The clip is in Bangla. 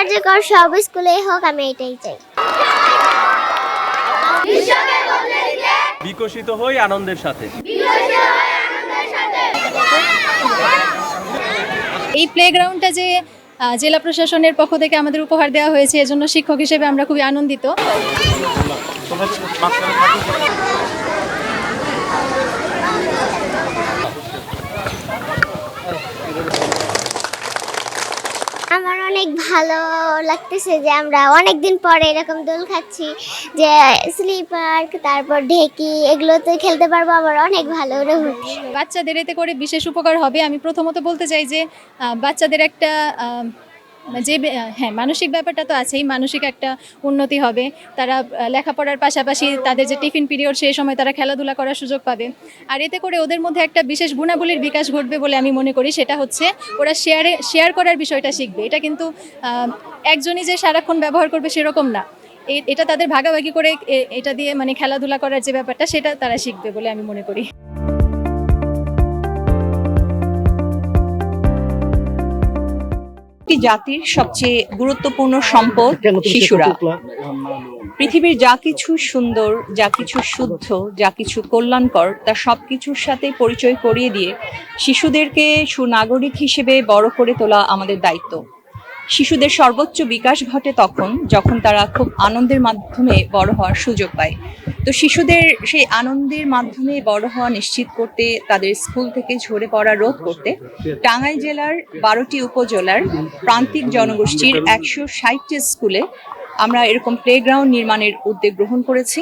কার্যকর সব স্কুলেই হোক, আমি এটাই চাই। বিকশিত হই আনন্দের সাথে। এই প্লেগ্রাউন্ডটা যে জেলা প্রশাসনের পক্ষ থেকে আমাদের উপহার দেওয়া হয়েছে, এজন্য শিক্ষক হিসেবে আমরা খুবই আনন্দিত। আমার অনেক ভালো লাগতেছে যে আমরা অনেকদিন পরে এরকম দোল খাচ্ছি, যে স্লিপার তারপর ঢেকি এগুলোতে খেলতে পারবো। আমার অনেক ভালো অনুভূতি। বাচ্চাদের এতে করে বিশেষ উপকার হবে। আমি প্রথমত বলতে চাই যে বাচ্চাদের একটা হ্যাঁ, মানসিক ব্যাপারটা তো আছেই, মানসিক একটা উন্নতি হবে। তারা লেখাপড়ার পাশাপাশি তাদের যে টিফিন পিরিয়ড, সেই সময় তারা খেলাধুলা করার সুযোগ পাবে। আর এতে করে ওদের মধ্যে একটা বিশেষ গুণাবলীর বিকাশ ঘটবে বলে আমি মনে করি। সেটা হচ্ছে ওরা শেয়ার করার বিষয়টা শিখবে। এটা কিন্তু একজনই যে সারাক্ষণ ব্যবহার করবে সেরকম না। এটা তাদের ভাগাভাগি করে এটা দিয়ে মানে খেলাধুলা করার যে ব্যাপারটা, সেটা তারা শিখবে বলে আমি মনে করি। একটি জাতির সবচেয়ে গুরুত্বপূর্ণ সম্পদ শিশুরা। পৃথিবীর যা কিছু সুন্দর, যা কিছু শুদ্ধ, যা কিছু কল্যাণকর, তা সবকিছুর সাথে পরিচয় করিয়ে দিয়ে শিশুদেরকে সুনাগরিক হিসেবে বড় করে তোলা আমাদের দায়িত্ব। শিশুদের সর্বোচ্চ বিকাশ ঘটে তখন যখন তারা খুব আনন্দের মাধ্যমে বড় হওয়ার সুযোগ পায়। তো শিশুদের সেই আনন্দের মাধ্যমে বড় হওয়া নিশ্চিত করতে, তাদের স্কুল থেকে ঝরে পড়া রোধ করতে টাঙ্গাইল জেলার 12টি উপজেলার প্রান্তিক জনগোষ্ঠীর 160টি স্কুলে আমরা এরকম প্লেগ্রাউন্ড নির্মাণের উদ্যোগ গ্রহণ করেছি।